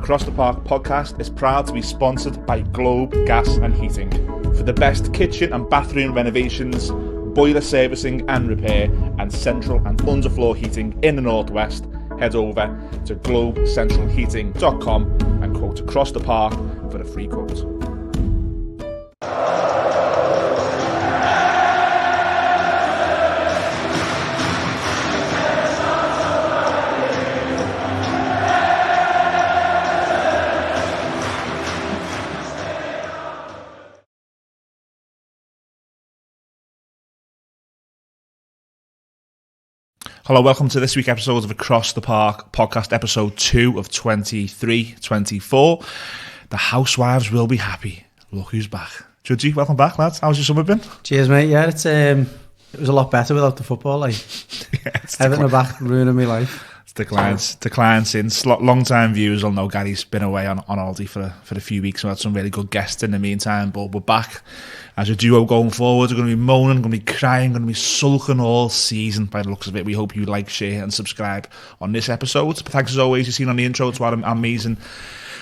Across the Park podcast is proud to be sponsored by Globe Gas and Heating. For the best kitchen and bathroom renovations, boiler servicing and repair, and central and underfloor heating in the Northwest, head over to globecentralheating.com and quote Across the Park for a free quote. Hello, welcome to this week's episode of Across the Park podcast, episode 2 of 23-24. The housewives will be happy. Look who's back. Judgy, welcome back, lads. How's your summer been? Cheers, mate. Yeah, it was a lot better without the football. Like, Everton are back, ruining my life. It's declined since. Long-time viewers will know Gary's been away on holiday for a few weeks. We had some really good guests in the meantime, but we're back as a duo going forward. We're going to be moaning, going to be crying, going to be sulking all season by the looks of it. We hope you like, share and subscribe on this episode. But thanks as always, you've seen on the intro to our amazing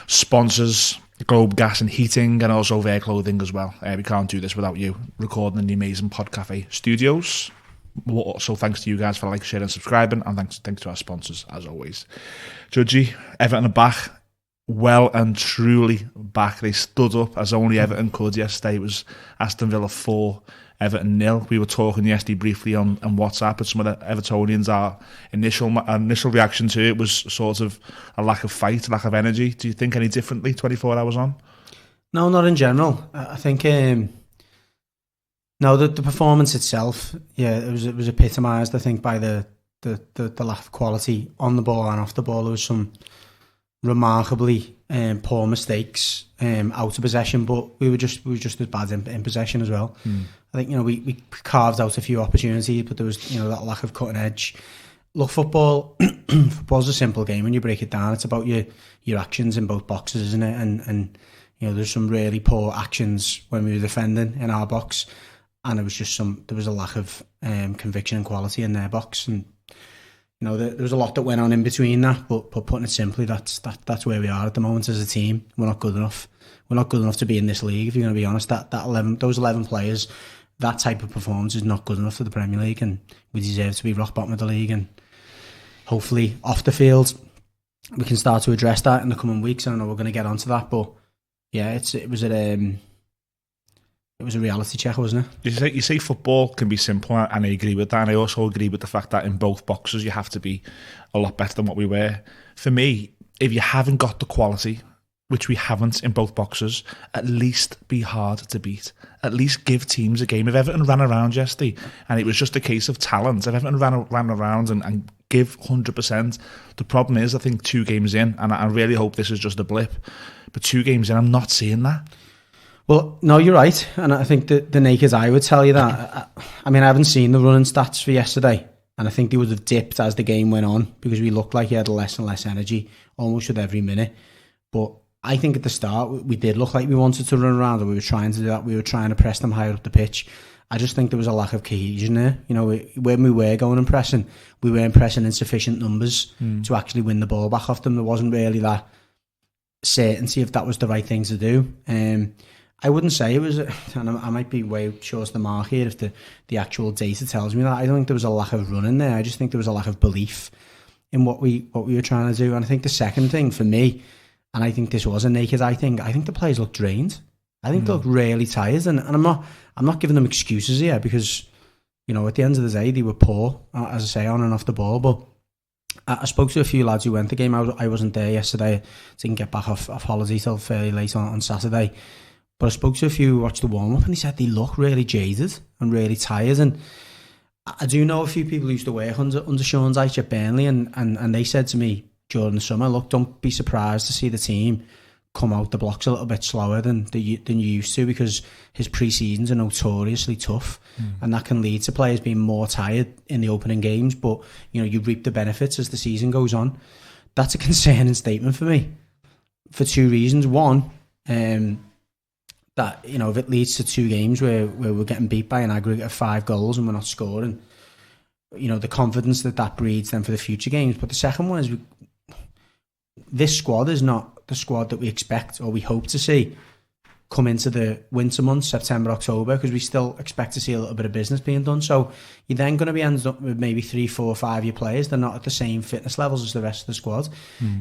sponsors, Globe Gas and Heating, and also their clothing as well. We can't do this without you recording in the amazing Pod Cafe studios. So thanks to you guys for like, sharing and subscribing, and thanks to our sponsors as always. Judgy, Everton are back, well and truly back. They stood up as only Everton could yesterday. It was Aston Villa 4, Everton 0. We were talking yesterday briefly on WhatsApp with some of the Evertonians. Our initial reaction to it was sort of a lack of fight, lack of energy. Do you think any differently 24 hours on? No, not in general. I think no, the performance itself, yeah, it was epitomised, I think, by the lack of quality on the ball and off the ball. There was some remarkably poor mistakes out of possession, but we were just as bad in possession as well. I think, we carved out a few opportunities, but there was, that lack of cutting edge. Look, football's a simple game when you break it down. It's about your actions in both boxes, isn't it? And there's some really poor actions when we were defending in our box. And it was just there was a lack of conviction and quality in their box, and there was a lot that went on in between that. But putting it simply, that's where we are at the moment as a team. We're not good enough. We're not good enough to be in this league. If you're going to be honest, those 11 players, that type of performance is not good enough for the Premier League, and we deserve to be rock bottom of the league. And hopefully, off the field, we can start to address that in the coming weeks. I know we're going to get onto that, but yeah, it was a reality check, wasn't it? You say football can be simple, and I agree with that. And I also agree with the fact that in both boxes you have to be a lot better than what we were. For me, if you haven't got the quality, which we haven't in both boxes, at least be hard to beat. At least give teams a game. If Everton ran around yesterday and it was just a case of talent, if Everton ran around and give 100%, the problem is, I think 2 games in, and I really hope this is just a blip, but 2 games in, I'm not seeing that. Well, no, you're right, and I think that the naked eye would tell you that. I mean, I haven't seen the running stats for yesterday, and I think they would have dipped as the game went on because we looked like he had less and less energy almost with every minute. But I think at the start we did look like we wanted to run around, and we were trying to do that. We were trying to press them higher up the pitch. I just think there was a lack of cohesion there. When we were going and pressing, we weren't pressing in sufficient numbers to actually win the ball back off them. There wasn't really that certainty if that was the right thing to do. I wouldn't say it was, and I might be way short of the mark here if the actual data tells me that. I don't think there was a lack of running there. I just think there was a lack of belief in what we were trying to do. And I think the second thing for me, and I think this was a naked eye thing, I think the players looked drained. I think they looked really tired, and I'm not giving them excuses here because, at the end of the day, they were poor, as I say, on and off the ball. But I spoke to a few lads who went the game. I wasn't there yesterday. Didn't get back off holiday till fairly late on Saturday. But I spoke to a few who watched the warm-up, and they said they look really jaded and really tired. And I do know a few people who used to work under Sean's eye at Burnley, and they said to me during the summer, look, don't be surprised to see the team come out the blocks a little bit slower than you used to, because his pre-seasons are notoriously tough, and that can lead to players being more tired in the opening games. But, you reap the benefits as the season goes on. That's a concerning statement for me for 2 reasons. One, that, if it leads to 2 games where we're getting beat by an aggregate of 5 goals and we're not scoring, the confidence that breeds then for the future games. But the second one is this squad is not the squad that we expect or we hope to see come into the winter months, September, October, because we still expect to see a little bit of business being done. So you're then going to be ended up with maybe 3, 4, 5-year players. They're not at the same fitness levels as the rest of the squad.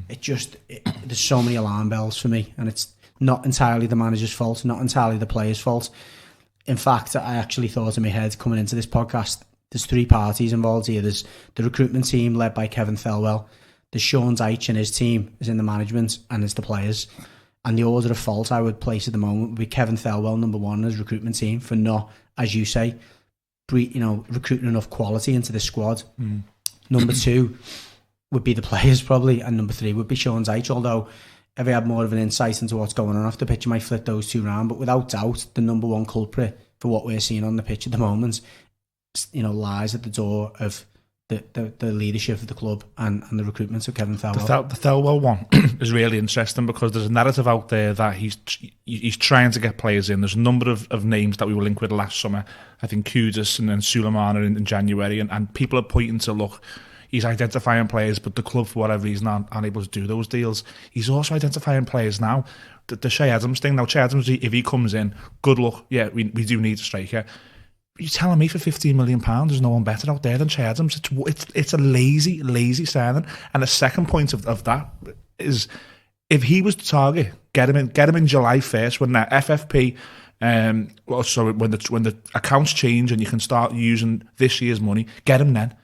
There's so many alarm bells for me, and it's not entirely the manager's fault, not entirely the player's fault. In fact, I actually thought in my head coming into this podcast, there's 3 parties involved here. There's the recruitment team led by Kevin Thelwell. There's Sean Dyche and his team is in the management, and there's the players. And the order of fault I would place at the moment would be Kevin Thelwell, number 1, as recruitment team for not, as you say, recruiting enough quality into the squad. Number 2 would be the players probably, and number 3 would be Sean Dyche. Although if I had more of an insight into what's going on off the pitch, I might flip those 2 round. But without doubt, the number 1 culprit for what we're seeing on the pitch at the moment, lies at the door of the leadership of the club and the recruitment of Kevin Thelwell. The Thelwell one is really interesting because there's a narrative out there that he's trying to get players in. There's a number of names that we were linked with last summer. I think Kudus and then Suleimana in January, and people are pointing to, look, he's identifying players, but the club, for whatever reason, aren't able to do those deals. He's also identifying players now. The Shea Adams thing. Now, Shea Adams, if he comes in, good luck. Yeah, we do need a striker. You're telling me for £15 million there's no one better out there than Shea Adams? It's a lazy signing. And the second point of that is, if he was the target, get him in July 1st when that FFP, when the accounts change and you can start using this year's money, get him then.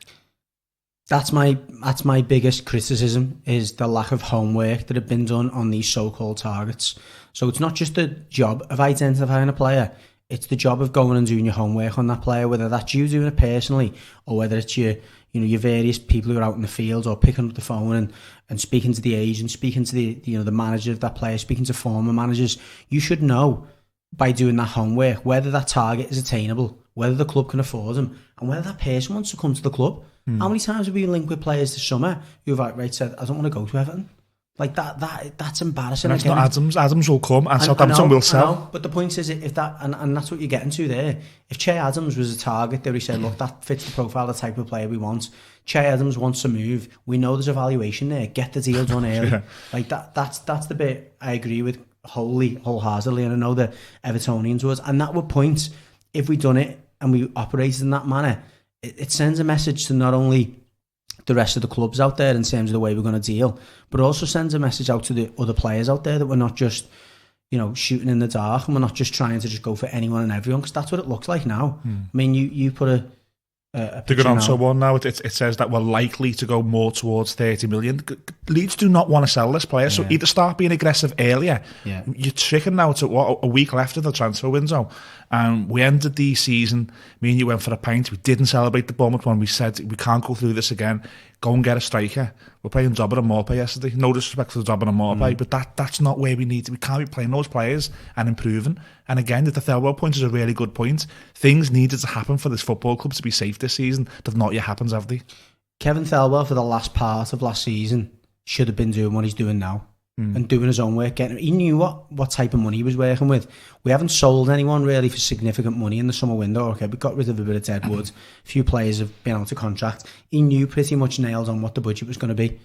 That's my biggest criticism, is the lack of homework that had been done on these so-called targets. So it's not just the job of identifying a player, it's the job of going and doing your homework on that player, whether that's you doing it personally or whether it's your various people who are out in the field or picking up the phone and speaking to the agent, speaking to the manager of that player, speaking to former managers. You should know by doing that homework whether that target is attainable, whether the club can afford them, and whether that person wants to come to the club. How many times have we been linked with players this summer who've said, I don't want to go to Everton? Like that's embarrassing. And that's not Adams. Adams will come and Southampton will sell. But the point is, if that, and that's what you're getting to there, if Che Adams was a target that we said, look, that fits the profile, the type of player we want, Che Adams wants to move, we know there's a valuation there, get the deal done early. Yeah. Like that's the bit I agree with wholeheartedly, and I know the Evertonians would, and that would point, if we done it and we operated in that manner, it sends a message to not only the rest of the clubs out there in terms of the way we're going to deal, but also sends a message out to the other players out there that we're not just, shooting in the dark, and we're not just trying to just go for anyone and everyone, because that's what it looks like now. I mean, you put a to go on to one now, it says that we're likely to go more towards 30 million. Leeds do not want to sell this player, so either start being aggressive earlier. You're chicken now to a week left of the transfer window, and we ended the season, me and you went for a pint, we didn't celebrate the Bournemouth one, we said we can't go through this again, go and get a striker. We're playing Dobbin and Morpay yesterday, no disrespect to Dobbin and Morpay, but that's not where we need to. We can't be playing those players and improving. And again, the Thelwell point is a really good point. Things needed to happen for this football club to be safe this season. They've not yet happened, have they? Kevin Thelwell, for the last part of last season, should have been doing what he's doing now. And doing his own work. He knew what type of money he was working with. We haven't sold anyone really for significant money in the summer window. Okay, we got rid of a bit of dead wood. A few players have been out of contract. He knew pretty much nailed on what the budget was going to be.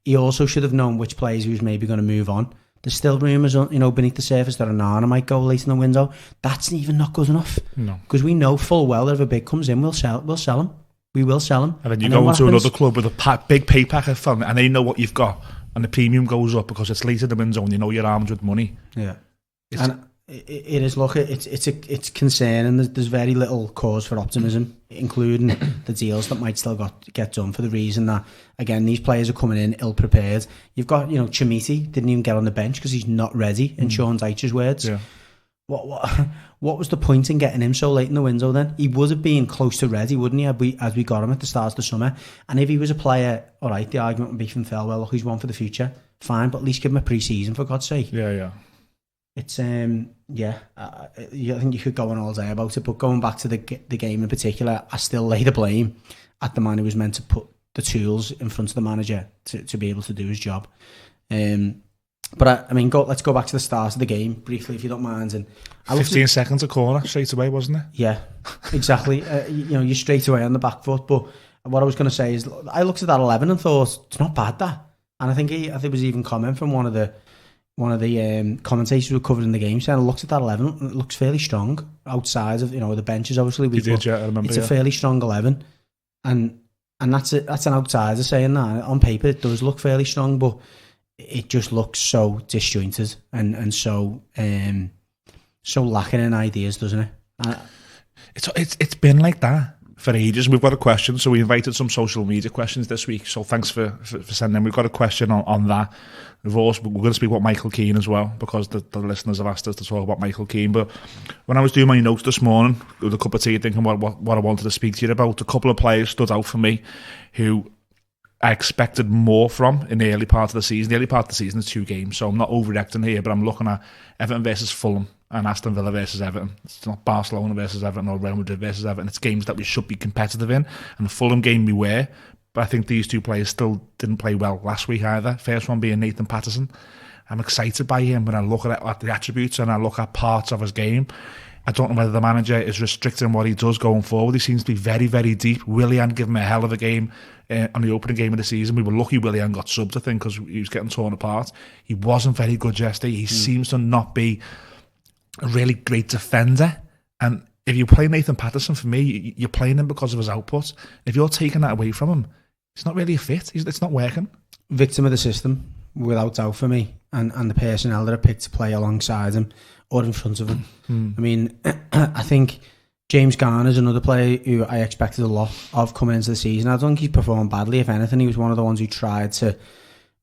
He also should have known which players he was maybe going to move on. There's still rumours, beneath the surface that Onana might go late in the window. That's even not good enough. No, because we know full well that if a bid comes in, we'll sell him. We will sell him. And then you go into another club with a big pay packet from it, and they know what you've got. And the premium goes up because it's late in the window and you're armed with money. Yeah. And it is, look, it's concerning. There's very little cause for optimism, including the deals that might still get done, for the reason that, again, these players are coming in ill-prepared. You've got, Chimiti didn't even get on the bench because he's not ready, in Sean Dyche's words. Yeah. What was the point in getting him so late in the window then? He would have been close to ready, wouldn't he, as we got him at the start of the summer? And if he was a player, all right, the argument would be from Thelwell, look, he's one for the future, fine, but at least give him a pre-season, for God's sake. Yeah. It's, I think you could go on all day about it, but going back to the game in particular, I still lay the blame at the man who was meant to put the tools in front of the manager to be able to do his job. But let's go back to the start of the game briefly, if you don't mind. And 15 seconds a corner straight away, wasn't it? Yeah, exactly. You're straight away on the back foot. But what I was going to say is, I looked at that 11 and thought, it's not bad, that. And I think there was even comment from one of the commentators who were covering the game said, I looked at that 11, it looks fairly strong outside of, the benches, obviously. I remember, it's a fairly strong 11. And that's an outsider saying that. On paper, it does look fairly strong, but it just looks so disjointed and so lacking in ideas, doesn't it? It's been like that for ages. We've got a question, so we invited some social media questions this week, so thanks for sending them. We've got a question on that. We're going to speak about Michael Keane as well, because the listeners have asked us to talk about Michael Keane. But when I was doing my notes this morning with a cup of tea, thinking what I wanted to speak to you about, a couple of players stood out for me who I expected more from in the early part of the season. The early part of the season is 2 games, so I'm not overreacting here, but I'm looking at Everton versus Fulham and Aston Villa versus Everton. It's not Barcelona versus Everton or Real Madrid versus Everton. It's games that we should be competitive in, and the Fulham game we were. But I think these 2 players still didn't play well last week either. First one being Nathan Patterson. I'm excited by him when I look at the attributes and I look at parts of his game. I don't know whether the manager is restricting what he does going forward. He seems to be very, very deep. Willian gave him a hell of a game on the opening game of the season. We were lucky Willian got subbed, I think, because he was getting torn apart. He wasn't very good yesterday. He seems to not be a really great defender. And if you play Nathan Patterson, for me, you're playing him because of his output. If you're taking that away from him, it's not really a fit. It's not working. Victim of the system, without doubt, for me, and the personnel that are picked to play alongside him or in front of him. I mean, I think James Garner's another player who I expected a lot of coming into the season. I don't think he's performed badly. If anything, he was one of the ones who tried to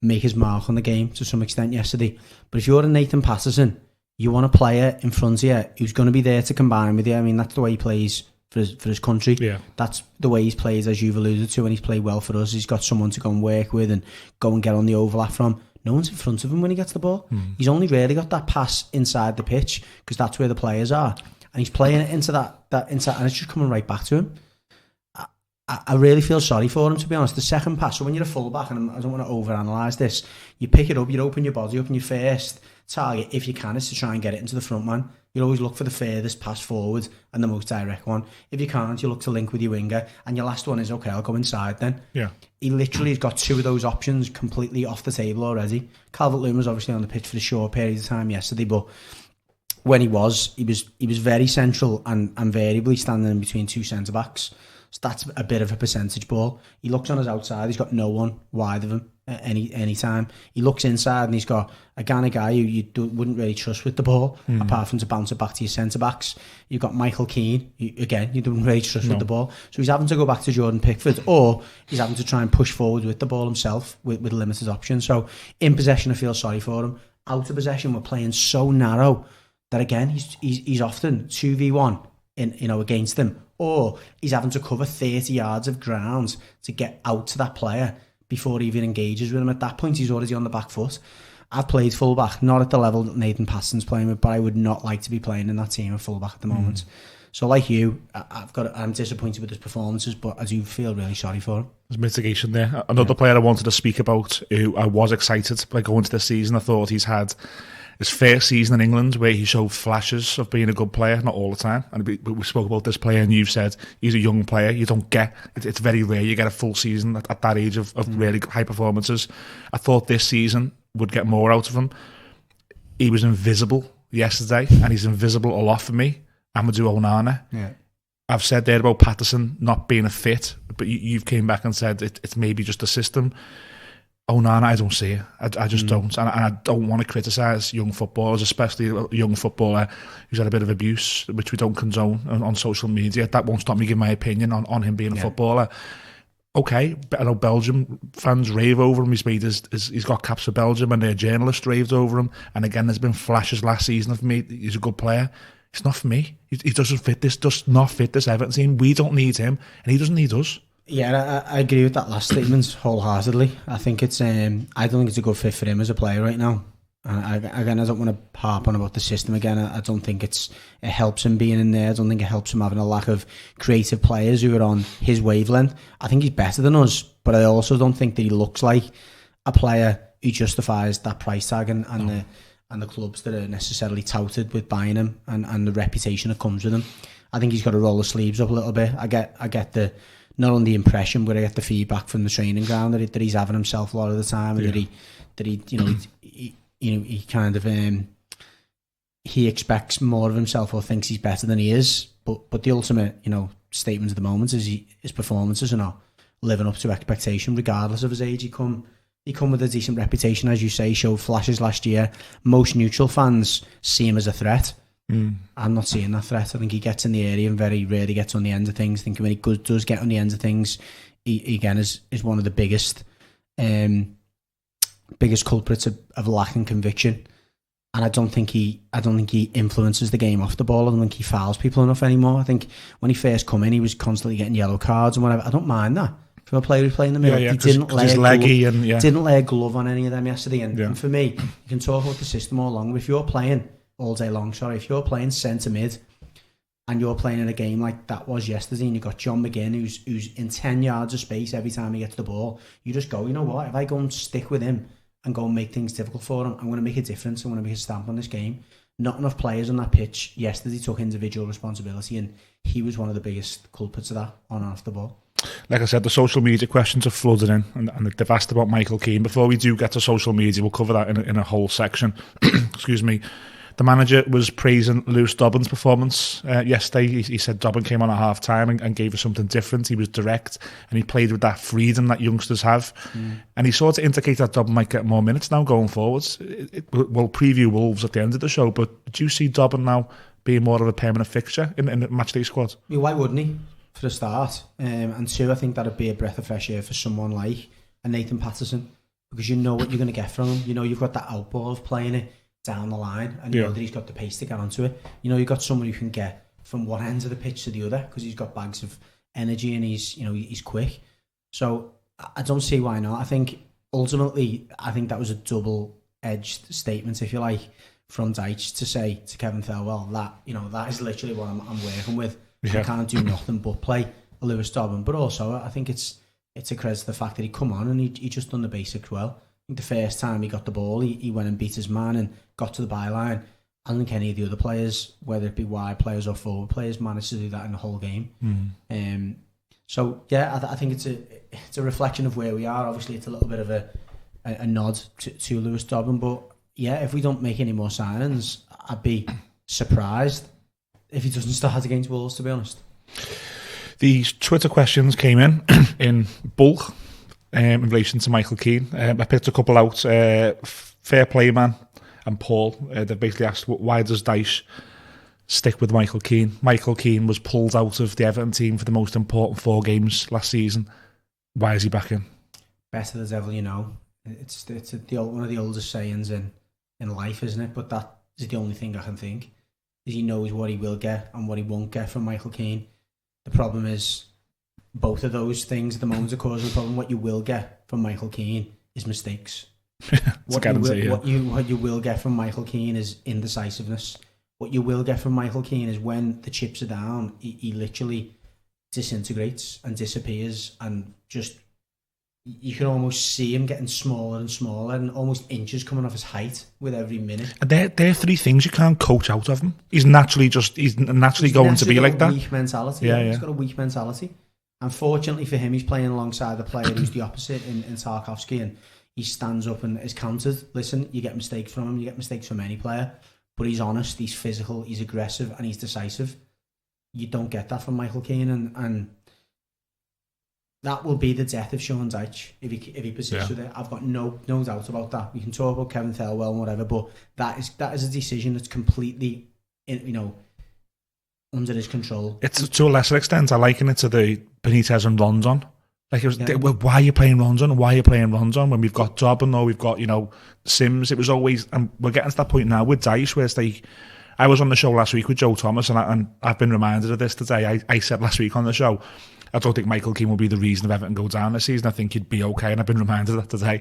make his mark on the game to some extent yesterday. But if you're a Nathan Patterson, you want a player in front of you who's going to be there to combine with you. I mean, that's the way he plays for his country. Yeah. That's the way he's played, as you've alluded to, and he's played well for us. He's got someone to go and work with and go and get on the overlap from. No one's in front of him when he gets the ball. He's only really got that pass inside the pitch because that's where the players are. And he's playing it into that inside, and it's just coming right back to him. I really feel sorry for him, to be honest. The second pass, so when you're a fullback, and I don't want to overanalyse this, you pick it up, you open your body up, and your first target, if you can, is to try and get it into the front man. You always look for the furthest pass forward and the most direct one. If you can't, you look to link with your winger, and your last one is, okay, I'll go inside then. Yeah. He literally has got 2 of those options completely off the table already. Calvert-Lewin was obviously on the pitch for a short period of time yesterday, but when he was very central and variably standing in between 2 centre-backs. So that's a bit of a percentage ball. He looks on his outside, he's got no one wide of him at any time. He looks inside and he's got a kind of guy who you wouldn't really trust with the ball, apart from to bounce it back to your centre-backs. You've got Michael Keane, you don't really trust with the ball. So he's having to go back to Jordan Pickford, or he's having to try and push forward with the ball himself with limited options. So in possession, I feel sorry for him. Out of possession, we're playing so narrow that, again, he's often 2v1 against them, or he's having to cover 30 yards of ground to get out to that player before he even engages with him. At that point, he's already on the back foot. I've played fullback, not at the level that Nathan Patterson's playing with, but I would not like to be playing in that team of fullback at the moment. So like you, I'm disappointed with his performances, but I do feel really sorry for him. There's mitigation there. Another player I wanted to speak about, who I was excited by going to this season. I thought he's had his first season in England where he showed flashes of being a good player, not all the time. And we spoke about this player, and you've said he's a young player. You don't get it's very rare you get a full season at that age of really high performances. I thought this season would get more out of him. He was invisible yesterday, and he's invisible a lot for me. Amadou Onana. Yeah. I've said there about Patterson not being a fit, but you've came back and said it's maybe just a system. Onana, I don't see it. I just don't. And I don't want to criticise young footballers, especially a young footballer who's had a bit of abuse, which we don't condone on social media. That won't stop me giving my opinion on him being a footballer. Okay, I know Belgium fans rave over him. He's got caps for Belgium, and their journalists raved over him. And again, there's been flashes last season of me. He's a good player. It's not for me. He doesn't fit this. Does not fit this Everton team. We don't need him, and he doesn't need us. Yeah, I agree with that last statement wholeheartedly. I think I don't think it's a good fit for him as a player right now. And I don't want to harp on about the system again. I don't think it helps him being in there. I don't think it helps him having a lack of creative players who are on his wavelength. I think he's better than us, but I also don't think that he looks like a player who justifies that price tag and the clubs that are necessarily touted with buying him and the reputation that comes with him. I think he's got to roll the sleeves up a little bit. I get the not on the impression, but I get the feedback from the training ground that he's having himself a lot of the time, and that he he kind of he expects more of himself or thinks he's better than he is. But the ultimate, statement of the moment is his performances are not living up to expectation, regardless of his age. He come with a decent reputation, as you say. Showed flashes last year. Most neutral fans see him as a threat. I'm not seeing that threat. I think he gets in the area and very rarely gets on the end of things. I think when he does get on the end of things, he again is one of the biggest culprits of lacking conviction. And I don't think he influences the game off the ball. I don't think he fouls people enough anymore. I think when he first come in, he was constantly getting yellow cards and whatever. I don't mind that from a player who's playing the middle. He didn't lay a glove on any of them yesterday. And for me, you can talk about the system all along. But if you're playing all day long, if you're playing centre mid and you're playing in a game like that was yesterday, and you've got John McGinn who's in 10 yards of space every time he gets the ball, you just go, you know what? If I go and stick with him and go and make things difficult for him, I'm going to make a difference. I'm going to make a stamp on this game. Not enough players on that pitch yesterday took individual responsibility, and he was one of the biggest culprits of that on and off the ball. Like I said, the social media questions are flooded in, and they've asked about Michael Keane. Before we do get to social media, we'll cover that in a whole section. Excuse me. The manager was praising Lewis Dobbin's performance yesterday. He said Dobbin came on at half-time and gave us something different. He was direct, and he played with that freedom that youngsters have. And he sort of indicated that Dobbin might get more minutes now going forwards. We'll preview Wolves at the end of the show, but do you see Dobbin now being more of a permanent fixture in the matchday squad? I mean, why wouldn't he, for a start? And two, I think that would be a breath of fresh air for someone like a Nathan Patterson, because you know what you're going to get from him. You know you've got that outball of playing it down the line, and you know that he's got the pace to get onto it. You know you've got someone who can get from one end of the pitch to the other because he's got bags of energy and he's quick. So I don't see why not. I think ultimately that was a double-edged statement, if you like, from Dyche to say to Kevin Thelwell that is literally what I'm working with. I can't do nothing but play a Lewis Dobbin. But also I think it's a credit to the fact that he come on and he just done the basics well. I think the first time he got the ball, he went and beat his man and got to the byline. I don't think any of the other players, whether it be wide players or forward players, managed to do that in the whole game. I think it's a reflection of where we are. Obviously, it's a little bit of a nod to Lewis Dobbin. But yeah, if we don't make any more signings, I'd be surprised if he doesn't start against Wolves, to be honest. These Twitter questions came in bulk. In relation to Michael Keane, I picked a couple out. Fair Play Man and Paul, they've basically asked, why does Dyche stick with Michael Keane? Michael Keane was pulled out of the Everton team for the most important 4 games last season. Why is he back in? Better the devil you know. It's one of the oldest sayings in life, isn't it? But that is the only thing I can think. Is he knows what he will get and what he won't get from Michael Keane. The problem is, both of those things at the moment are causing a problem. What you will get from Michael Keane is mistakes. What you will get from Michael Keane is indecisiveness. What you will get from Michael Keane is when the chips are down, he literally disintegrates and disappears, and just you can almost see him getting smaller and smaller, and almost inches coming off his height with every minute. And there are 3 things you can't coach out of him. He's naturally going to be like that. Weak mentality. Yeah. He's got a weak mentality. Unfortunately for him, he's playing alongside a player who's the opposite in Tarkowski, and he stands up and is countered. Listen, you get mistakes from him, you get mistakes from any player, but he's honest, he's physical, he's aggressive, and he's decisive. You don't get that from Michael Keane, and that will be the death of Sean Dyche if he persists with it. I've got no doubt about that. We can talk about Kevin Thelwell and whatever, but that is a decision that's completely, under his control. It's to a lesser extent, I liken it to the Benitez and Rondon. Like it was, why are you playing Rondon? Why are you playing Rondon when we've got Dobbin or we've got Sims? It was always, and we're getting to that point now with Dyche where it's like, I was on the show last week with Joe Thomas, and I've been reminded of this today. I said last week on the show, I don't think Michael Keane will be the reason of Everton go down this season. I think he'd be okay, and I've been reminded of that today.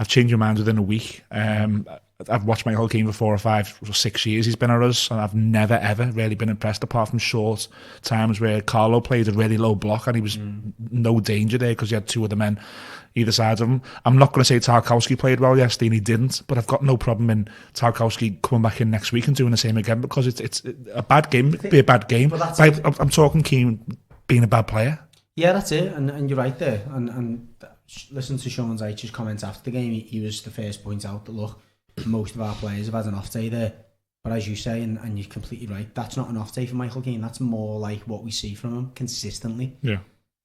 I've changed my mind within a week. I've watched Michael Keane for 4 or 5 or 6 years. He's been at us, and I've never ever really been impressed, apart from short times where Carlo played a really low block and he was no danger there because he had 2 other men either side of him. I'm not going to say Tarkowski played well yesterday, and he didn't, but I've got no problem in Tarkowski coming back in next week and doing the same again, because it's a bad game. It could be a bad game. I'm talking Keane being a bad player. Yeah, that's it, and you're right there. And listen to Sean Dyche's comments after the game. He was the first point out that, look, most of our players have had an off day there. But as you say, and you're completely right, that's not an off day for Michael Keane. That's more like what we see from him consistently. Yeah.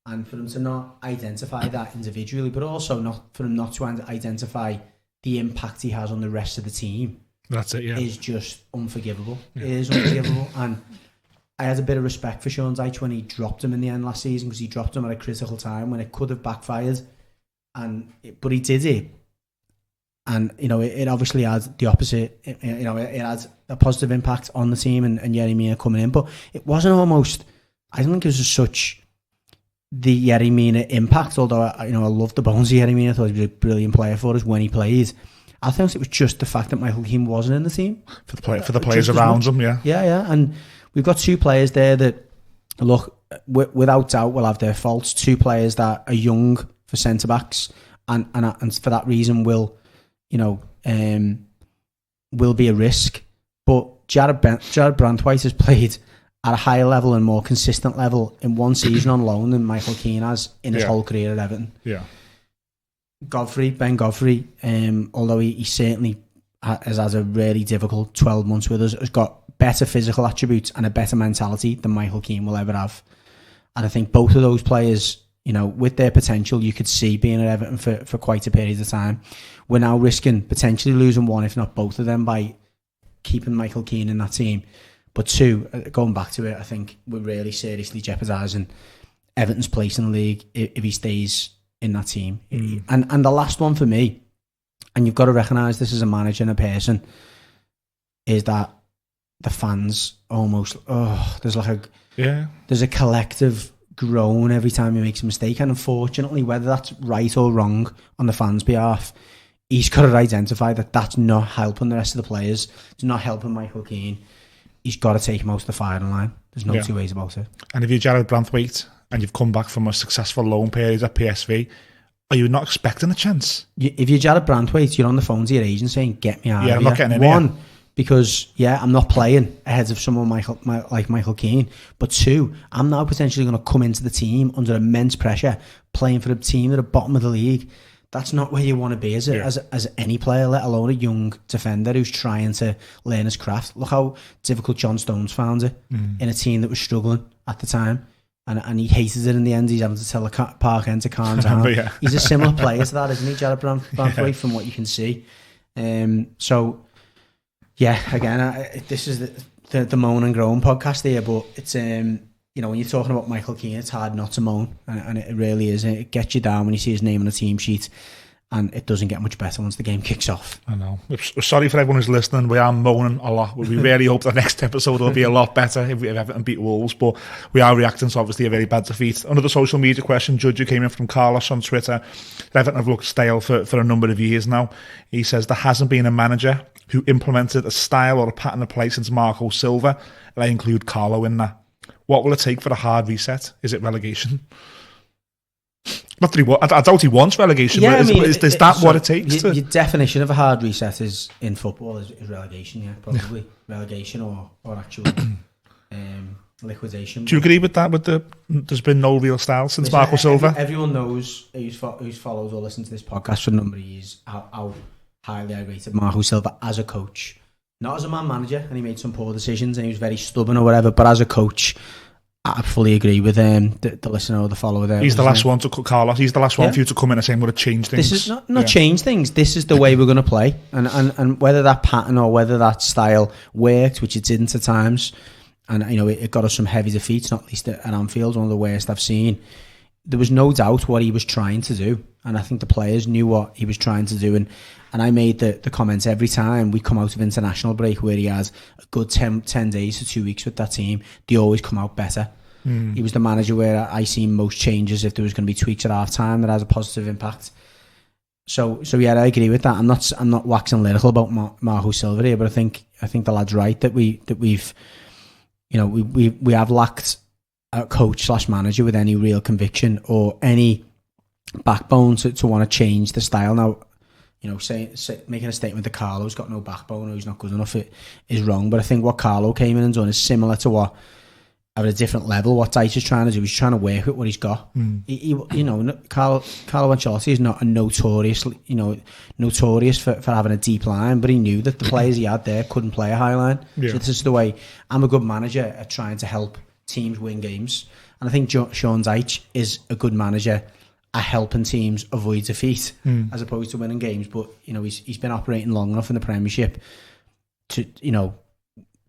And for him to not identify that individually, but also not for him not to identify the impact he has on the rest of the team. That's it, yeah. Is just unforgivable. Yeah. It is unforgivable. And I had a bit of respect for Sean Dyche when he dropped him in the end last season, because he dropped him at a critical time when it could have backfired. But he did it. And, it obviously had the opposite. It had a positive impact on the team and Yerry Mina coming in. But it wasn't almost, I don't think it was such the Yerry Mina impact, although I loved the bones of Yerry Mina. I thought he was a brilliant player for us when he played. I think it was just the fact that Michael Keane wasn't in the team. For the players around him, yeah. Yeah. And we've got two players there that, look, without doubt will have their faults. Two players that are young for centre-backs and for that reason will be a risk. But Jared Brandtwhite has played at a higher level and more consistent level in one season on loan than Michael Keane has in his whole career at Everton. Yeah. Ben Godfrey, although he certainly has had a really difficult 12 months with us, has got better physical attributes and a better mentality than Michael Keane will ever have. And I think both of those players, with their potential, you could see being at Everton for quite a period of time. We're now risking potentially losing one, if not both of them, by keeping Michael Keane in that team. But two, going back to it, I think we're really seriously jeopardising Everton's place in the league if he stays in that team. And the last one for me, and you've got to recognise this as a manager and a person, is that the fans almost, there's a collective groan every time he makes a mistake. And unfortunately, whether that's right or wrong on the fans' behalf, he's got to identify that that's not helping the rest of the players. It's not helping Michael Keane. He's got to take him out to the firing line. There's no two ways about it. And if you're Jared Brandtwhite and you've come back from a successful loan period at PSV, are you not expecting a chance? If you're Jared Brandtwhite, you're on the phone to your agent saying, get me out of here. I'm not getting in One, here. Because, I'm not playing ahead of someone like Michael Keane. But two, I'm now potentially going to come into the team under immense pressure, playing for a team at the bottom of the league. That's not where you want to be as any player, let alone a young defender who's trying to learn his craft. Look how difficult John Stones found it in a team that was struggling at the time. And he hated it in the end. He's having to tell the park end to calm down. He's a similar player to that, isn't he, Jared Brandtwhite, from what you can see. This is the moan and groan podcast here, but it's when you're talking about Michael Keane, it's hard not to moan, and it really is. It gets you down when you see his name on the team sheet, and it doesn't get much better once the game kicks off. I know. We're sorry for everyone who's listening. We are moaning a lot. We really hope the next episode will be a lot better if Everton beat Wolves, but we are reacting to obviously a very bad defeat. Another social media question, Judge, who came in from Carlos on Twitter. Everton have looked stale for a number of years now. He says there hasn't been a manager who implemented a style or a pattern of play since Marco Silva, and I include Carlo in that. What will it take for a hard reset? Is it relegation? Not that I doubt he wants relegation, but is that what it takes? Your definition of a hard reset is in football is relegation, probably. Relegation or actual liquidation. Do you agree with that? There's been no real style since Marco Silva? Everyone knows who's followed or listened to this podcast for a number of years how highly I rated Marco Silva as a coach. Not as a man manager, and he made some poor decisions and he was very stubborn or whatever, but as a coach, I fully agree with the listener or the follower there. He's the last one to Carlos. He's the last one for you to come in and say, I'm going to change things. This is not change things. This is the way we're going to play. And whether that pattern or whether that style worked, which it didn't at times, and it got us some heavy defeats, not least at Anfield, one of the worst I've seen. There was no doubt what he was trying to do. And I think the players knew what he was trying to do. And I made the comments every time we come out of international break where he has a good 10 days to 2 weeks with that team. They always come out better. He was the manager where I seen most changes if there was going to be tweaks at half time that has a positive impact. So I agree with that. I'm not waxing lyrical about Marco Silva here, but I think the lad's right that we have lacked a coach / manager with any real conviction or any backbone to want to change the style. Now, making a statement that Carlo's got no backbone or he's not good enough is wrong. But I think what Carlo came in and done is similar to what at a different level. What Dyche is trying to do is trying to work with what he's got. Carlo Ancelotti is not a notorious for having a deep line, but he knew that the players he had there couldn't play a high line. So this is the way I'm a good manager at trying to help teams win games. And I think Sean Dyche is a good manager at helping teams avoid defeat as opposed to winning games. But he's been operating long enough in the Premiership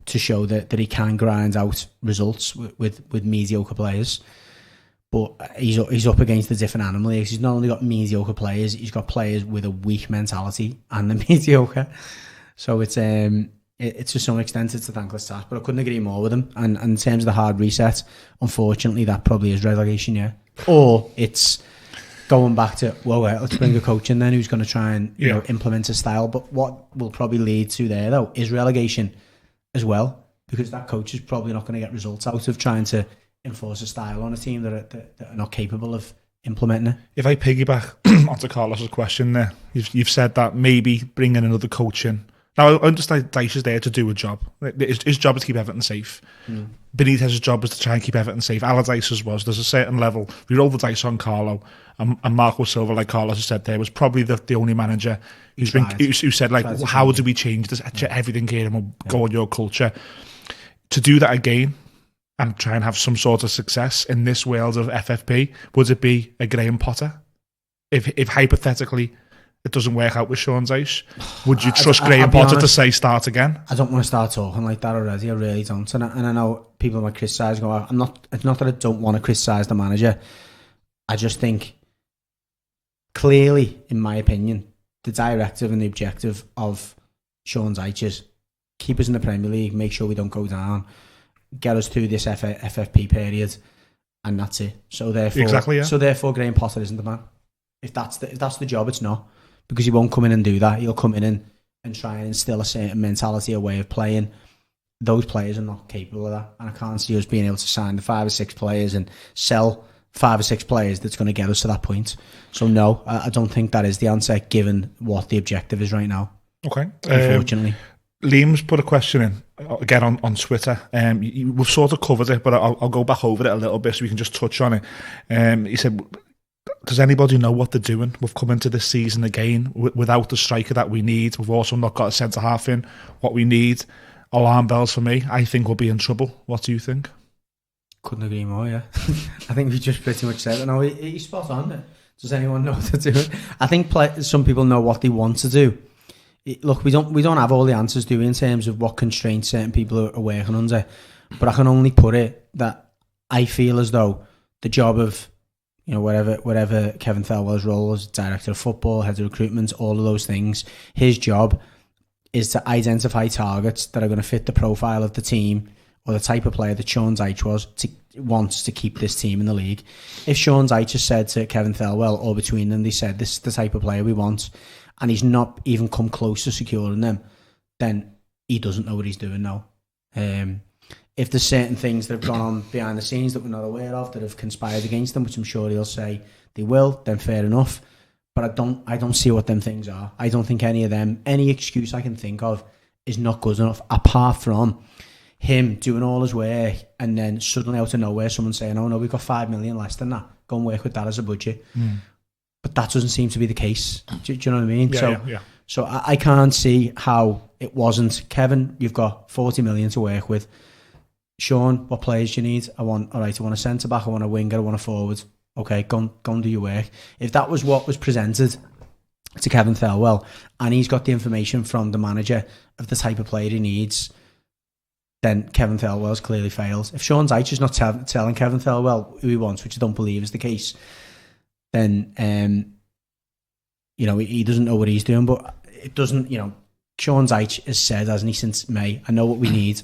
to show that he can grind out results with mediocre players. But he's up against a different animal. He's not only got mediocre players, he's got players with a weak mentality and the mediocre. So it's to some extent it's a thankless task, but I couldn't agree more with him. And in terms of the hard reset, unfortunately, that probably is relegation, yeah. Or it's going back to, let's bring a coach in then who's going to try and implement a style. But what will probably lead to there, though, is relegation as well, because that coach is probably not going to get results out of trying to enforce a style on a team that are not capable of implementing it. If I piggyback onto Carlos's question there, you've said that maybe bringing another coach in. Now, I understand Dyche is there to do a job. His job is to keep Everton safe. Benitez's job was to try and keep Everton safe. Allardyce's was. There's a certain level. We rolled the dice on Carlo, and Marco Silva, like Carlos has said there, was probably the only manager who said, like, how do we change this? Everything here and we'll go on your culture. To do that again and try and have some sort of success in this world of FFP, would it be a Graham Potter? If hypothetically it doesn't work out with Sean Dyche, would you trust Graham Potter to say start again? I don't want to start talking like that already. I really don't. And I know people might criticise. It's not that I don't want to criticise the manager. I just think clearly, in my opinion, the directive and the objective of Sean Dyche is keep us in the Premier League, make sure we don't go down, get us through this FFP period, and that's it. So therefore, Graham Potter isn't the man. If that's the job, it's not. Because he won't come in and do that. He'll come in and try and instill a certain mentality, a way of playing. Those players are not capable of that. And I can't see us being able to sign the 5 or 6 players and sell 5 or 6 players that's going to get us to that point. So no, I don't think that is the answer, given what the objective is right now. Okay. Unfortunately. Liam's put a question in, again, on Twitter. We've sort of covered it, but I'll go back over it a little bit so we can just touch on it. He said, does anybody know what they're doing? We've come into this season again without the striker that we need. We've also not got a centre-half in what we need. Alarm bells for me. I think we'll be in trouble. What do you think? Couldn't agree more, yeah. I think we just pretty much said it. No, he's spot on. Does anyone know what they're doing? I think some people know what they want to do. Look, we don't have all the answers, do we, in terms of what constraints certain people are working under. But I can only put it that I feel as though the job of whatever Kevin Thelwell's role as director of football, head of recruitment, all of those things, his job is to identify targets that are going to fit the profile of the team or the type of player that Sean Dyche wants to keep this team in the league. If Sean Dyche has said to Kevin Thelwell, or between them, they said, this is the type of player we want, and he's not even come close to securing them, then he doesn't know what he's doing now. If there's certain things that have gone on behind the scenes that we're not aware of that have conspired against them, which I'm sure he'll say they will, then fair enough. But I don't see what them things are. I don't think any of them, any excuse I can think of is not good enough, apart from him doing all his work and then suddenly out of nowhere someone saying, oh no, we've got 5 million less than that. Go and work with that as a budget. But that doesn't seem to be the case. Do you know what I mean? So I can't see how it wasn't. Kevin, you've got 40 million to work with. Sean, what players do you need? I want a centre-back, I want a winger, I want a forward. Okay, go and do your work. If that was what was presented to Kevin Thelwell, and he's got the information from the manager of the type of player he needs, then Kevin Thelwell's clearly failed. If Sean Dyche is not telling Kevin Thelwell who he wants, which I don't believe is the case, then he doesn't know what he's doing. But it doesn't, Sean Dyche has said, hasn't he, since May, I know what we need.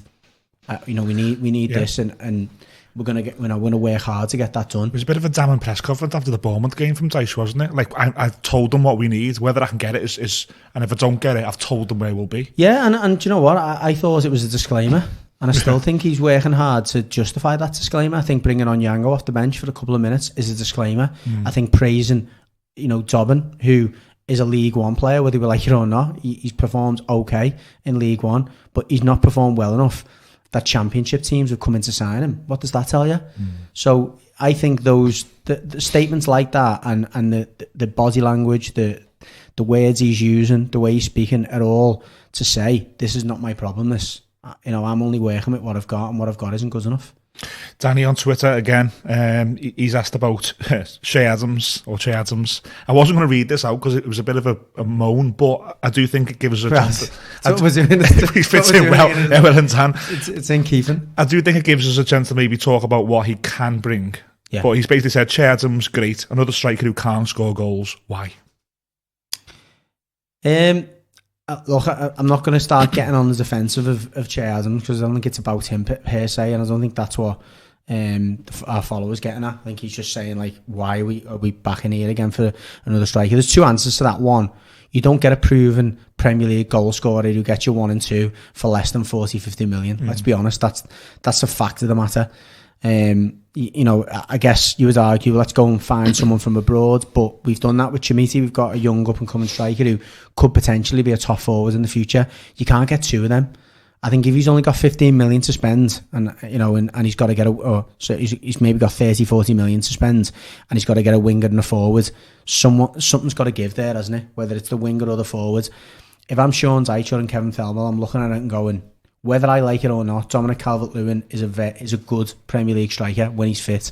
We need this, and we're gonna work hard to get that done. It was a bit of a damning press conference after the Bournemouth game from Dyche, wasn't it? Like, I've told them what we need. Whether I can get it is, and if I don't get it, I've told them where we'll be. Yeah, and do you know what? I thought it was a disclaimer, and I still think he's working hard to justify that disclaimer. I think bringing on Yango off the bench for a couple of minutes is a disclaimer. I think praising, Dobbin, who is a League One player, whether we like it or not, he's performed okay in League One, but he's not performed well enough that championship teams have come in to sign him. What does that tell you? So I think the statements like that and the body language, the words he's using, the way he's speaking are all to say, this is not my problem. This, I'm only working with what I've got, and what I've got isn't good enough. Danny on Twitter again, he's asked about Che Adams. I wasn't going to read this out because it was a bit of a moan, but I do think it gives us a chance. He fits in well. Everton's hand. It's in keeping. I do think it gives us a chance to maybe talk about what he can bring. Yeah. But he's basically said, Che Adams, great. Another striker who can't score goals. Why? Look, I'm not going to start getting on the defensive of Che Adams because I don't think it's about him per se, and I don't think that's what our followers getting at. I think he's just saying, like, why are we back in here again for another striker? There's two answers to that. One, you don't get a proven Premier League goal scorer who gets you 1 and 2 for less than 40-50 million. Let's be honest, that's a fact of the matter. I guess you would argue, let's go and find someone from abroad, but we've done that with Chimiti. We've got a young up and coming striker who could potentially be a top forward in the future. You can't get two of them. I think if he's only got 15 million to spend, and he's got to get he's maybe got 30-40 million to spend, and he's got to get a winger and a forward. Something's got to give there, hasn't it? Whether it's the winger or the forward. If I'm Sean Dyche and Kevin Thelmel, I'm looking at it and going, whether I like it or not, Dominic Calvert-Lewin is a good Premier League striker when he's fit.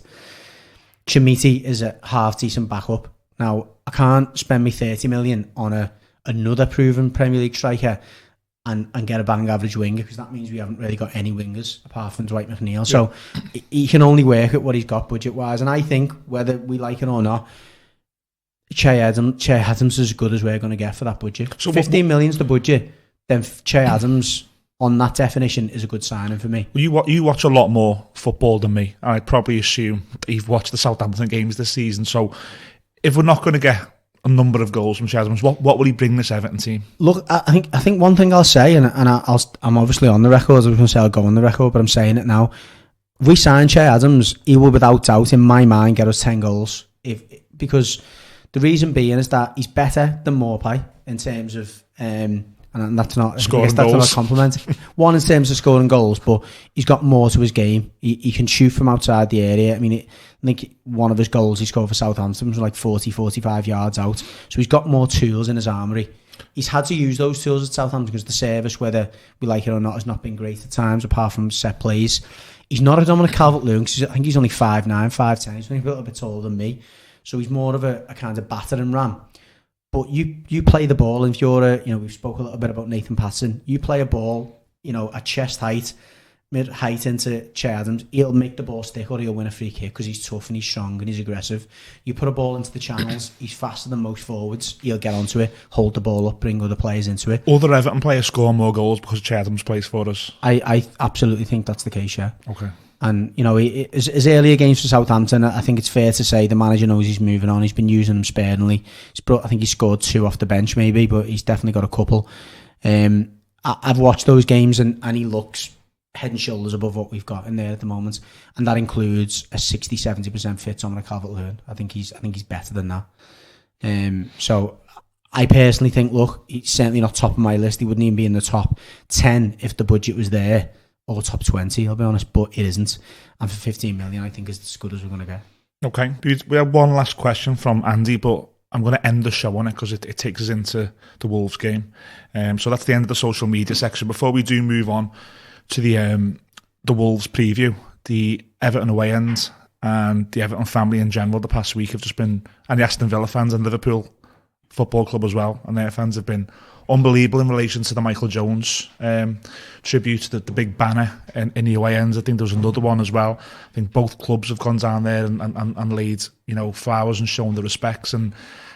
Chimiti is a half-decent backup. Now, I can't spend me 30 million on another proven Premier League striker and get a bang average winger, because that means we haven't really got any wingers apart from Dwight McNeil. Yeah. So he can only work at what he's got budget-wise. And I think, whether we like it or not, Che Adams is as good as we're going to get for that budget. So 15 million's the budget, then Che Adams, on that definition, is a good signing for me. You watch a lot more football than me. I'd probably assume that you've watched the Southampton games this season. So if we're not going to get a number of goals from Che Adams, what will he bring this Everton team? Look, I think one thing I'll say, and I'm obviously on the record, I was going to say I'll go on the record, but I'm saying it now. If we sign Che Adams, he will without doubt, in my mind, get us 10 goals. Because the reason being is that he's better than Maupay in terms of... and that's not a compliment. One, in terms of scoring goals, but he's got more to his game. He can shoot from outside the area. I mean, I think one of his goals he scored for Southampton was like 40-45 yards out. So he's got more tools in his armoury. He's had to use those tools at Southampton because the service, whether we like it or not, has not been great at times, apart from set plays. He's not a Dominic Calvert-Lewin, because I think he's only 5'9", 5'10". He's only a little bit taller than me. So he's more of a kind of battering ram. But you play the ball, and if you're we've spoke a little bit about Nathan Patterson. You play a ball, at chest height, mid height into Che Adams, he'll make the ball stick or he'll win a free kick because he's tough and he's strong and he's aggressive. You put a ball into the channels, he's faster than most forwards. He'll get onto it, hold the ball up, bring other players into it. Other Everton players score more goals because Che Adams plays for us. I absolutely think that's the case, yeah. Okay. And, his earlier games for Southampton, I think it's fair to say the manager knows he's moving on. He's been using them sparingly. I think he scored 2 off the bench maybe, but he's definitely got a couple. I've watched those games and he looks head and shoulders above what we've got in there at the moment. And that includes a 60-70% fit Dominic Calvert-Lewin. I think he's better than that. So I personally think, look, he's certainly not top of my list. He wouldn't even be in the top 10 if the budget was there. Or top 20, I'll be honest, but it isn't. And for 15 million, I think is as good as we're going to get. Okay, we have one last question from Andy, but I'm going to end the show on it because it takes us into the Wolves game. So that's the end of the social media section. Before we do move on to the Wolves preview, the Everton away end and the Everton family in general the past week have just been, and the Aston Villa fans and Liverpool Football Club as well, and their fans have been unbelievable in relation to the Michael Jones tribute, the big banner in the away ends. I think there was another one as well. I think both clubs have gone down there and laid flowers and shown the respects. And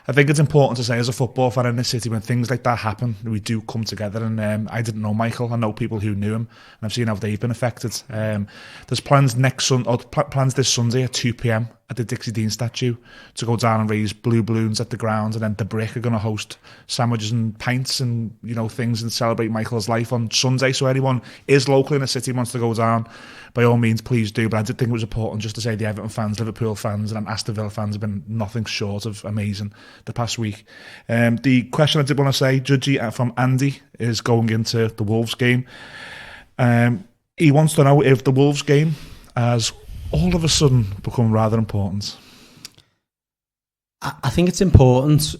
I think it's important to say, as a football fan in this city, when things like that happen, we do come together. And I didn't know Michael. I know people who knew him, and I've seen how they've been affected. There's plans plans this Sunday at 2 p.m. at the Dixie Dean statue to go down and raise blue balloons at the ground, and then the Brick are going to host sandwiches and pints and things and celebrate Michael's life on Sunday. So anyone is local in the city wants to go down, by all means, please do. But I did think it was important just to say the Everton fans, Liverpool fans, and Aston Villa fans have been nothing short of amazing the past week. The question I did want to say, Judgy, from Andy, is going into the Wolves game. He wants to know if the Wolves game has all of a sudden become rather important. I think it's important.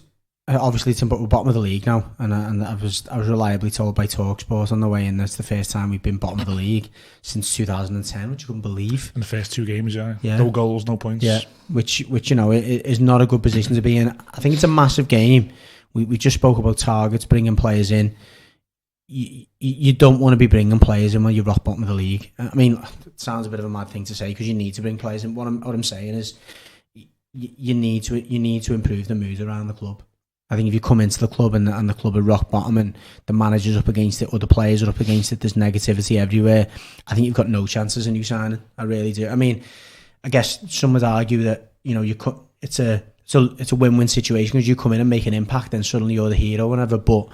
Obviously, it's important. We're bottom of the league now, and I was reliably told by TalkSport on the way in that's the first time we've been bottom of the league since 2010, which you couldn't believe. In the first 2 games, yeah. No goals, no points. Yeah, which you know is not a good position to be in. I think it's a massive game. We just spoke about targets, bringing players in. You don't want to be bringing players in when you're rock bottom of the league. I mean, it sounds a bit of a mad thing to say because you need to bring players in. What I'm saying is, you need to improve the mood around the club. I think if you come into the club and the club are rock bottom and the manager's up against it, other players are up against it, there's negativity everywhere, I think you've got no chances in you signing. I really do. I mean, I guess some would argue that, you know, it's a win-win situation because you come in and make an impact and suddenly you're the hero or whatever. But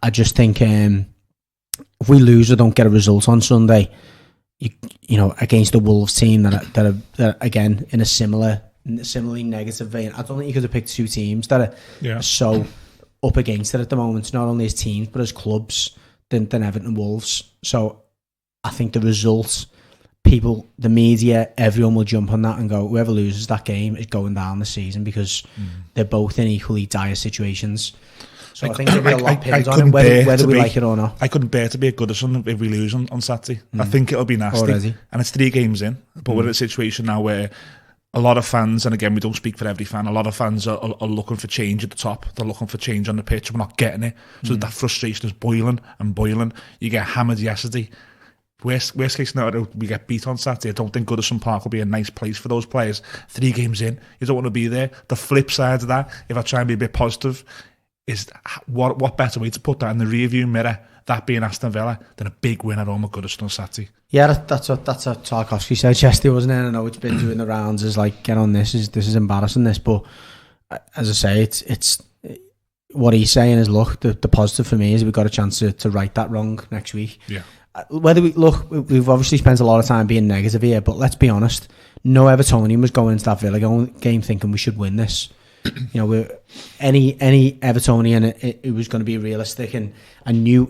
I just think if we lose or don't get a result on Sunday, you know, against the Wolves team that are again in a similarly negative vein. I don't think you could have picked 2 teams that are so up against it at the moment, not only as teams but as clubs than Everton and Wolves. So I think the results, people, the media, everyone will jump on that and go, whoever loses that game is going down this season because they're both in equally dire situations. So I think there'll be a lot pinned on it, whether we like it or not. I couldn't bear to be at Goodison if we lose on Saturday. I think it'll be nasty. Already. And it's 3 games in, but we're in a situation now where a lot of fans, and again, we don't speak for every fan, a lot of fans are looking for change at the top. They're looking for change on the pitch. We're not getting it. So that frustration is boiling and boiling. You get hammered yesterday. Worst case scenario, we get beat on Saturday. I don't think Goodison Park will be a nice place for those players. 3 games in, you don't want to be there. The flip side of that, if I try and be a bit positive, is what better way to put that in the rearview mirror, that being Aston Villa, than a big win at home at Goodison on Saturday. Yeah, that's what Tarkowski said yesterday, wasn't it? I know it's been doing the rounds as like, get on this is embarrassing this, but as I say, it's what he's saying is, look, the positive for me is we've got a chance to right that wrong next week. Yeah. We've obviously spent a lot of time being negative here, but let's be honest, no Evertonian was going into that Villa game thinking we should win this. You know, any Evertonian who was going to be realistic and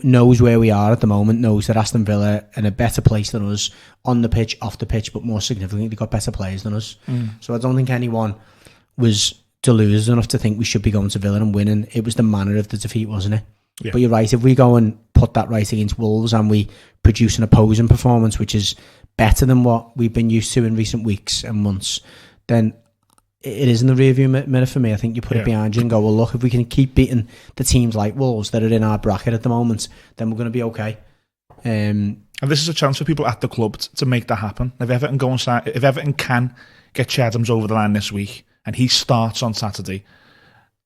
knows where we are at the moment, knows that Aston Villa are in a better place than us on the pitch, off the pitch, but more significantly, they've got better players than us. So I don't think anyone was deluded enough to think we should be going to Villa and winning. It was the manner of the defeat, wasn't it? Yeah. But you're right, if we go and put that right against Wolves and we produce an opposing performance which is better than what we've been used to in recent weeks and months, then it is in the rearview mirror for me. I think you put it behind you and go, well, look, if we can keep beating the teams like Wolves that are in our bracket at the moment, then we're going to be okay. And this is a chance for people at the club to make that happen. If Everton can get Chadham's over the line this week and he starts on Saturday,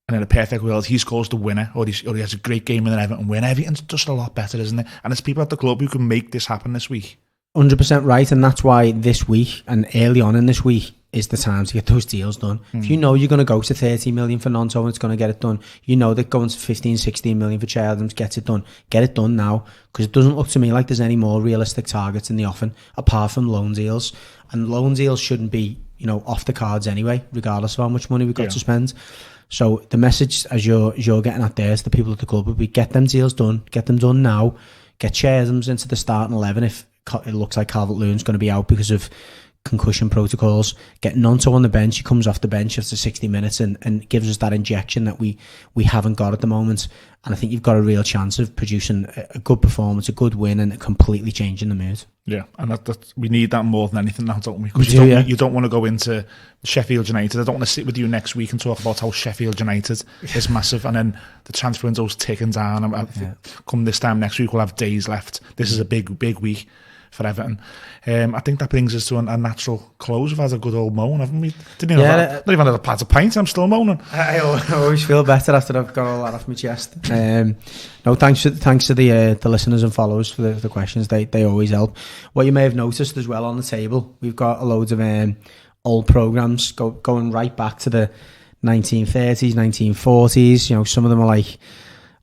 and in a perfect world, he scores the winner, or he has a great game and then Everton win, everything's just a lot better, isn't it? And it's people at the club who can make this happen this week. 100% right, and that's why this week and early on in this week is the time to get those deals done. If you know you're going to go to 30 million for Nonto and it's going to get it done, you know that going to 15, 16 million for Chadham's gets it done. Get it done now, because it doesn't look to me like there's any more realistic targets in the offing apart from loan deals, and loan deals shouldn't be, you know, off the cards anyway, regardless of how much money we've got to spend. So the message, as you're getting at there, to the people at the club would be, get them deals done, get them done now, get Chadham's into the starting 11 if it looks like Calvert-Lewin's going to be out because of concussion protocols. Get Nonto on the bench. He comes off the bench after 60 minutes and gives us that injection that we haven't got at the moment. And I think you've got a real chance of producing a good performance, a good win, and completely changing the mood. Yeah, and that we need that more than anything now, don't we? Because you don't want to go into Sheffield United. I don't want to sit with you next week and talk about how Sheffield United is massive, and then the transfer window's ticking down. Come this time next week, we'll have days left. This is a big week for Everton. I think that brings us to a natural close. We've had a good old moan, haven't we? Not even had a pat of pints, I'm still moaning. I always feel better after I've got all that off my chest. No, thanks to the listeners and followers for the questions. They always help. What you may have noticed as well on the table, we've got a load of old programmes going right back to the 1930s, 1940s. You know, some of them are like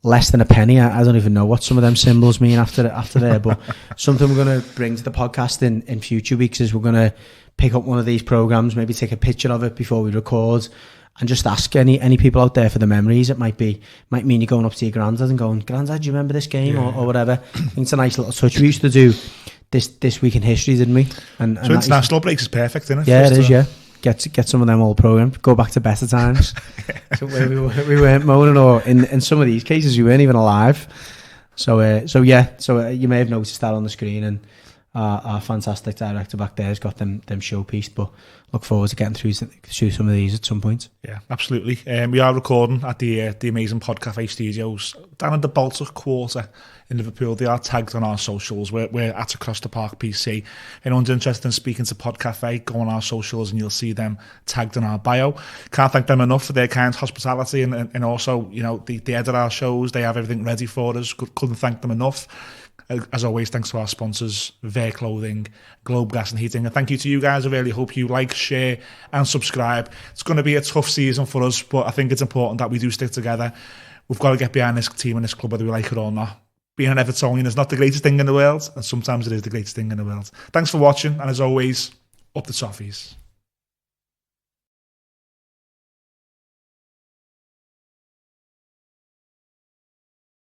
less than a penny. I don't even know what some of them symbols mean after there, but something we're going to bring to the podcast in future weeks is we're going to pick up one of these programs, maybe take a picture of it before we record, and just ask any people out there for the memories. It might mean you're going up to your granddad and going, "Granddad, do you remember this game?" or whatever. I think it's a nice little touch. We used to do this week in history, didn't we? And so international breaks is perfect, isn't it? Yeah, it is. Yeah, get some of them all programmed. Go back to better times. So where we weren't moaning, or in some of these cases we weren't even alive. So you may have noticed that on the screen, and our fantastic director back there has got them showpieced. But look forward to getting through some of these at some point. Yeah, absolutely. We are recording at the amazing Pod Cafe Studios down at the Baltic Quarter in Liverpool. They are tagged on our socials. We're at Across the Park PC. Anyone's interested in speaking to Pod Cafe, go on our socials and you'll see them tagged in our bio. Can't thank them enough for their kind hospitality and also, you know, they edit our shows. They have everything ready for us. Couldn't thank them enough. As always, thanks to our sponsors, Veer Clothing, Globe Gas and Heating. And thank you to you guys. I really hope you like, share and subscribe. It's going to be a tough season for us, but I think it's important that we do stick together. We've got to get behind this team and this club, whether we like it or not. Being an Evertonian is not the greatest thing in the world, and sometimes it is the greatest thing in the world. Thanks for watching, and as always, up the Toffees.